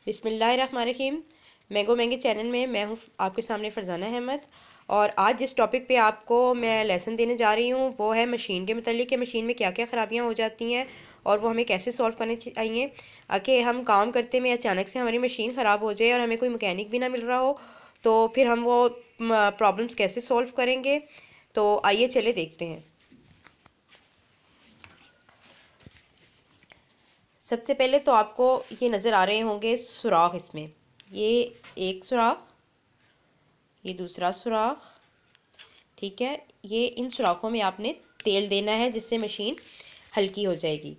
बिस्मिल्लाहिर्रहमानिर्रहीम। Mango मैंगे channel में मैं हूँ आपके सामने फ़रज़ाना अहमद। और आज जिस टॉपिक पे आपको मैं लेसन देने जा रही हूँ वो है मशीन के मतलब कि मशीन में क्या क्या ख़राबियाँ हो जाती हैं और वो हमें कैसे सॉल्व करने चाहिए। कि हम काम करते में अचानक से हमारी मशीन ख़राब हो जाए और हमें कोई मैकेनिक भी ना मिल रहा हो तो फिर हम वो प्रॉब्लम्स कैसे सॉल्व करेंगे। तो आइए चले देखते हैं। सबसे पहले तो आपको ये नज़र आ रहे होंगे सुराख, इसमें ये एक सुराख, ये दूसरा सुराख, ठीक है। ये इन सुराखों में आपने तेल देना है जिससे मशीन हल्की हो जाएगी।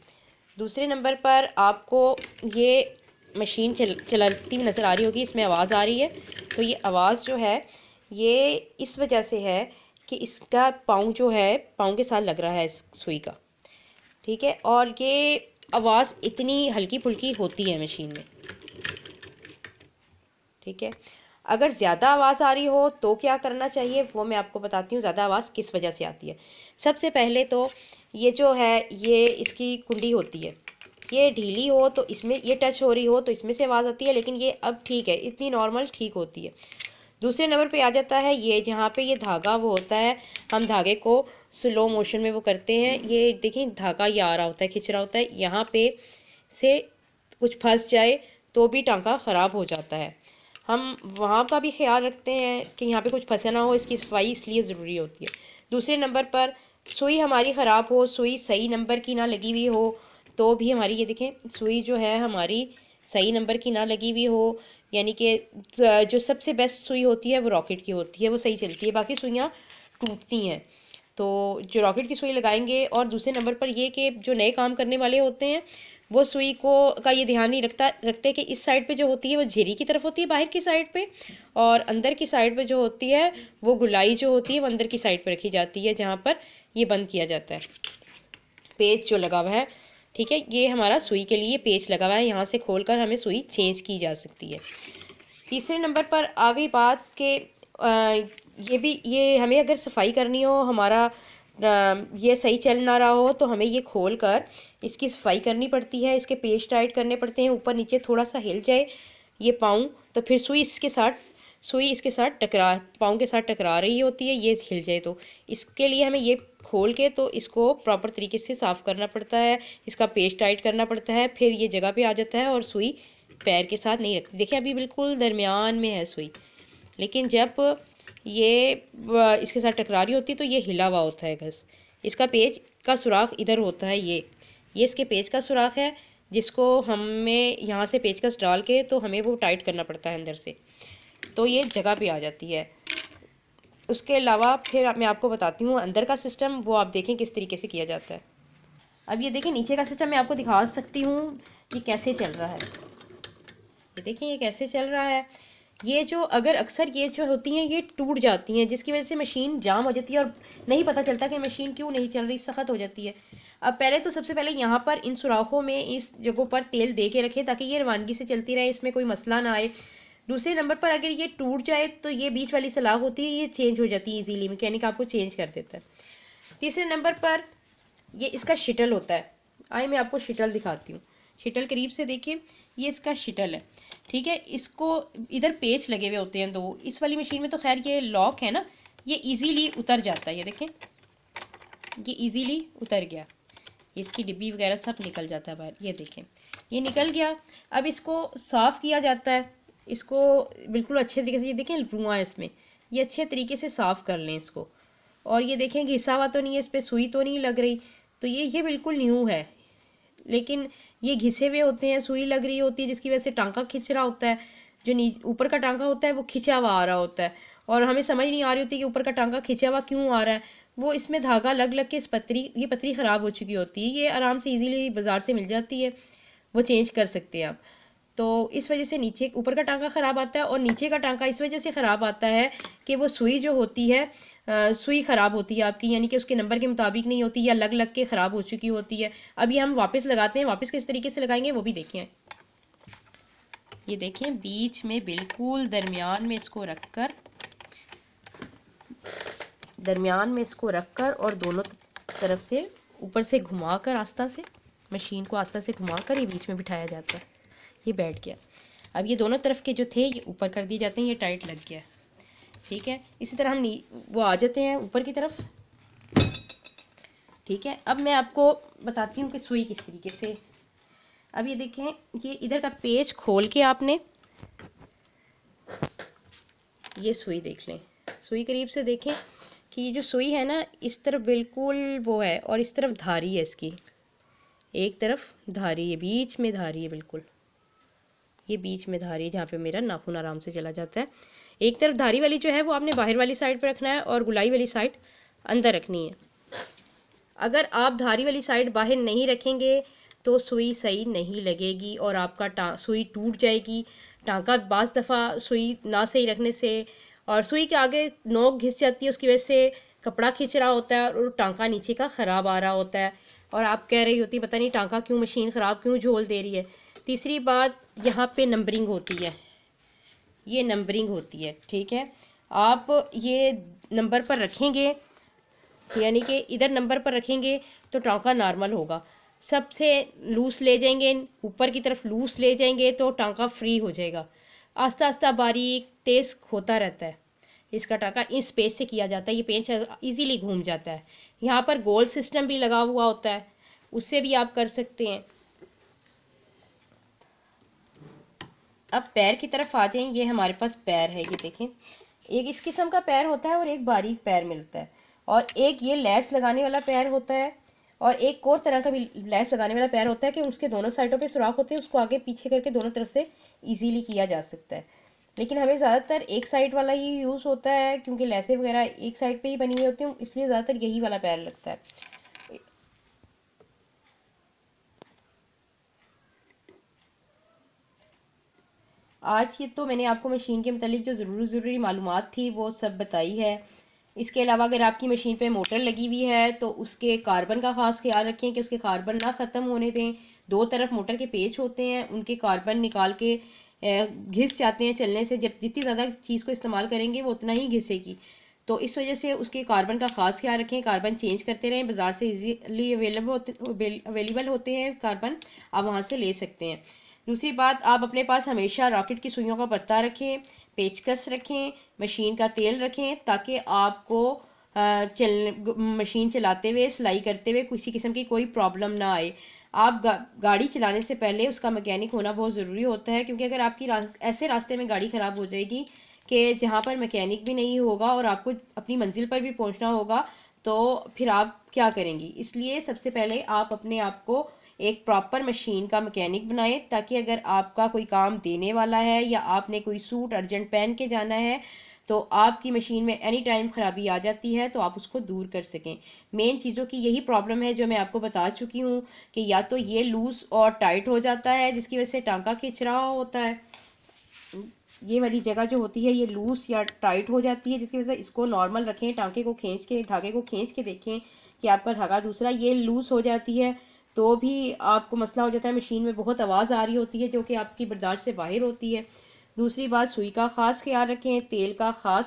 दूसरे नंबर पर आपको ये मशीन चलती हुई नज़र आ रही होगी, इसमें आवाज़ आ रही है। तो ये आवाज़ जो है ये इस वजह से है कि इसका पाँव जो है पाँव के साथ लग रहा है इस सुई का, ठीक है। और ये आवाज़ इतनी हल्की फुल्की होती है मशीन में, ठीक है। अगर ज़्यादा आवाज़ आ रही हो तो क्या करना चाहिए वो मैं आपको बताती हूँ। ज़्यादा आवाज़ किस वजह से आती है। सबसे पहले तो ये जो है ये इसकी कुंडी होती है, ये ढीली हो तो इसमें ये टच हो रही हो तो इसमें से आवाज़ आती है, लेकिन ये अब ठीक है, इतनी नॉर्मल ठीक होती है। दूसरे नंबर पे आ जाता है ये जहाँ पे ये धागा वो होता है, हम धागे को स्लो मोशन में वो करते हैं। ये देखिए धागा ये आ रहा होता है, खिंच रहा होता है, यहाँ पे से कुछ फंस जाए तो भी टांका ख़राब हो जाता है। हम वहाँ का भी ख्याल रखते हैं कि यहाँ पे कुछ फंसा ना हो, इसकी सफाई इसलिए ज़रूरी होती है। दूसरे नंबर पर सुई हमारी ख़राब हो, सुई सही नंबर की ना लगी हुई हो तो भी हमारी, ये देखें सुई जो है हमारी सही नंबर की ना लगी हुई हो, यानी कि जो सबसे बेस्ट सुई होती है वो रॉकेट की होती है, वो सही चलती है, बाकी सुइयाँ टूटती हैं। तो जो रॉकेट की सुई लगाएंगे। और दूसरे नंबर पर ये कि जो नए काम करने वाले होते हैं वो सुई को का ये ध्यान नहीं रखते कि इस साइड पे जो होती है वो झिरी की तरफ होती है बाहर की साइड पे, और अंदर की साइड पे जो होती है वो गुलाई जो होती है वो अंदर की साइड पे रखी जाती है जहाँ पर ये बंद किया जाता है। पेच जो लगा हुआ है, ठीक है, ये हमारा सुई के लिए पेच लगा हुआ है, यहाँ से खोल कर हमें सुई चेंज की जा सकती है। तीसरे नंबर पर आ गई बात कि ये हमें अगर सफाई करनी हो, हमारा ये सही चल ना रहा हो तो हमें ये खोल कर इसकी सफाई करनी पड़ती है, इसके पेच टाइट करने पड़ते हैं, ऊपर नीचे थोड़ा सा हिल जाए ये पाँव तो फिर सुई इसके साथ पाँव के साथ टकरा रही होती है, ये हिल जाए तो इसके लिए हमें ये खोल के तो इसको प्रॉपर तरीके से साफ़ करना पड़ता है, इसका पेच टाइट करना पड़ता है, फिर ये जगह पे आ जाता है और सुई पैर के साथ नहीं रखती। देखिए अभी बिल्कुल दरमियान में है सुई, लेकिन जब ये इसके साथ टकरा रही होती है तो ये हिला हुआ होता है घस। इसका पेच का सुराख इधर होता है, ये इसके पेच का सुराख है जिसको हमें यहाँ से पेचकस डाल के तो हमें वो टाइट करना पड़ता है अंदर से, तो ये जगह पे आ जाती है। उसके अलावा फिर मैं आपको बताती हूँ अंदर का सिस्टम, वो आप देखें किस तरीके से किया जाता है। अब ये देखें नीचे का सिस्टम मैं आपको दिखा सकती हूँ ये कैसे चल रहा है। ये देखें ये कैसे चल रहा है। ये जो अगर अक्सर ये जो होती हैं ये टूट जाती हैं जिसकी वजह से मशीन जाम हो जाती है और नहीं पता चलता कि मशीन क्यों नहीं चल रही, सख्त हो जाती है। अब पहले तो सबसे पहले यहाँ पर इन सुराखों में इस जगहों पर तेल दे के रखें ताकि ये रवानगी से चलती रहे, इसमें कोई मसला ना आए। दूसरे नंबर पर अगर ये टूट जाए तो ये बीच वाली सलाख होती है ये चेंज हो जाती है ईजीली, मैकेनिक आपको चेंज कर देता है। तीसरे नंबर पर ये इसका शटल होता है। आइए मैं आपको शटल दिखाती हूँ, शटल करीब से देखिए, ये इसका शटल है, ठीक है। इसको इधर पेच लगे हुए होते हैं दो, इस वाली मशीन में तो खैर ये लॉक है ना, ये इजीली उतर जाता है। ये देखें ये इजीली उतर गया, इसकी डिब्बी वगैरह सब निकल जाता है बाहर, ये देखें ये निकल गया। अब इसको साफ़ किया जाता है, इसको बिल्कुल अच्छे तरीके से, ये देखें रुआ है इसमें, ये अच्छे तरीके से साफ़ कर लें इसको। और ये देखें घिसा हुआ तो नहीं है, इस पर सुई तो नहीं लग रही, तो ये बिल्कुल न्यू है। लेकिन ये घिसे हुए होते हैं, सुई लग रही होती है जिसकी वजह से टांका खिंच रहा होता है, जो ऊपर का टांका होता है वो खिंचा हुआ आ रहा होता है और हमें समझ नहीं आ रही होती कि ऊपर का टांका खिंचा हुआ क्यों आ रहा है। वो इसमें धागा लग लग के ये पतरी ख़राब हो चुकी होती है, ये आराम से इजीली बाज़ार से मिल जाती है, वो चेंज कर सकते हैं आप। तो इस वजह से नीचे ऊपर का टांका ख़राब आता है और नीचे का टांका इस वजह से ख़राब आता है कि वो सुई जो होती है सुई ख़राब होती है आपकी, यानी कि उसके नंबर के मुताबिक नहीं होती या लग लग के ख़राब हो चुकी होती है। अब ये हम वापस लगाते हैं, वापस किस तरीके से लगाएंगे वो भी देखें। ये देखें बीच में बिल्कुल दरमियान में इसको रखकर और दोनों तरफ से ऊपर से घुमाकर आस्ता से मशीन को आस्ता से घुमाकर ये बीच में बिठाया जाता है, ये बैठ गया। अब ये दोनों तरफ के जो थे ये ऊपर कर दिए जाते हैं, ये टाइट लग गया। ठीक है, इसी तरह हम वो आ जाते हैं ऊपर की तरफ। ठीक है, अब मैं आपको बताती हूँ कि सुई किस तरीके से। अब ये देखें, ये इधर का पेज खोल के आपने ये सुई देख लें, सुई करीब से देखें कि ये जो सुई है ना, इस तरफ बिल्कुल वो है और इस तरफ धारी है इसकी, एक तरफ धारी है, बीच में धारी है, बिल्कुल ये बीच में धारी है जहाँ पे मेरा नाखून आराम से चला जाता है। एक तरफ धारी वाली जो है वो आपने बाहर वाली साइड पर रखना है और गुलाई वाली साइड अंदर रखनी है। अगर आप धारी वाली साइड बाहर नहीं रखेंगे तो सुई सही नहीं लगेगी और आपका सुई टूट जाएगी। टांका बाज़ दफ़ा सुई ना सही रखने से और सुई के आगे नोक घिस जाती है, उसकी वजह से कपड़ा खींच रहा होता है और टांका नीचे का ख़राब आ रहा होता है और आप कह रही होती पता नहीं टांका क्यों, मशीन ख़राब क्यों झोल दे रही है। तीसरी बात, यहाँ पे नंबरिंग होती है, ये नंबरिंग होती है। ठीक है, आप ये नंबर पर रखेंगे, यानी कि इधर नंबर पर रखेंगे तो टांका नॉर्मल होगा। सबसे लूज़ ले जाएंगे, ऊपर की तरफ लूज़ ले जाएंगे तो टांका फ्री हो जाएगा। आस्ता आस्ता बारीक तेज़ होता रहता है। इसका टांका इस पेज से किया जाता है, ये पेंच इजीली घूम जाता है। यहाँ पर गोल सिस्टम भी लगा हुआ होता है, उससे भी आप कर सकते हैं। अब पैर की तरफ आ जाएं, ये हमारे पास पैर है, ये देखें, एक इस किस्म का पैर होता है और एक बारीक पैर मिलता है और एक ये लैस लगाने वाला पैर होता है और एक और तरह का भी लैस लगाने वाला पैर होता है कि उसके दोनों साइडों पे सुराख होते हैं, उसको आगे पीछे करके दोनों तरफ से इजीली किया जा सकता है। लेकिन हमें ज़्यादातर एक साइड वाला ही यूज़ होता है क्योंकि लैसें वगैरह एक साइड पे ही बनी हुई होती हैं, इसलिए ज़्यादातर यही वाला पैर लगता है। आज ये तो मैंने आपको मशीन के मतलब जो ज़रूरी मालूमात थी वो सब बताई है। इसके अलावा अगर आपकी मशीन पे मोटर लगी हुई है तो उसके कार्बन का ख़ास ख्याल रखें कि उसके कार्बन ना ख़त्म होने दें। दो तरफ मोटर के पेच होते हैं, उनके कार्बन निकाल के घिस जाते हैं चलने से। जब जितनी ज़्यादा चीज़ को इस्तेमाल करेंगे वो उतना ही घिसेगी, तो इस वजह से उसके कार्बन का ख़ास ख्याल रखें। कार्बन चेंज करते रहें, बाज़ार से ईजीली अवेलेबल होते हैं कार्बन, आप वहाँ से ले सकते हैं। दूसरी बात, आप अपने पास हमेशा रॉकेट की सुइयों का पत्ता रखें, पेचकस रखें, मशीन का तेल रखें ताकि आपको मशीन चलाते हुए, सिलाई करते हुए किसी किस्म की कोई प्रॉब्लम ना आए। आप गाड़ी चलाने से पहले उसका मैकेनिक होना बहुत ज़रूरी होता है, क्योंकि अगर आपकी ऐसे रास्ते में गाड़ी ख़राब हो जाएगी कि जहाँ पर मैकेनिक भी नहीं होगा और आपको अपनी मंजिल पर भी पहुँचना होगा तो फिर आप क्या करेंगी। इसलिए सबसे पहले आप अपने आप को एक प्रॉपर मशीन का मैकेनिक बनाएं ताकि अगर आपका कोई काम देने वाला है या आपने कोई सूट अर्जेंट पहन के जाना है तो आपकी मशीन में एनी टाइम ख़राबी आ जाती है तो आप उसको दूर कर सकें। मेन चीज़ों की यही प्रॉब्लम है जो मैं आपको बता चुकी हूँ कि या तो ये लूज़ और टाइट हो जाता है जिसकी वजह से टांका खिंच रहा होता है, ये वाली जगह जो होती है ये लूज़ या टाइट हो जाती है जिसकी वजह से इसको नॉर्मल रखें, टांके को खींच के, धागे को खींच के देखें कि आपका धागा दूसरा ये लूज़ हो जाती है तो भी आपको मसला हो जाता है। मशीन में बहुत आवाज़ आ रही होती है जो कि आपकी बर्दाश्त से बाहर होती है। दूसरी बात, सुई का ख़ास ख्याल रखें, तेल का ख़ास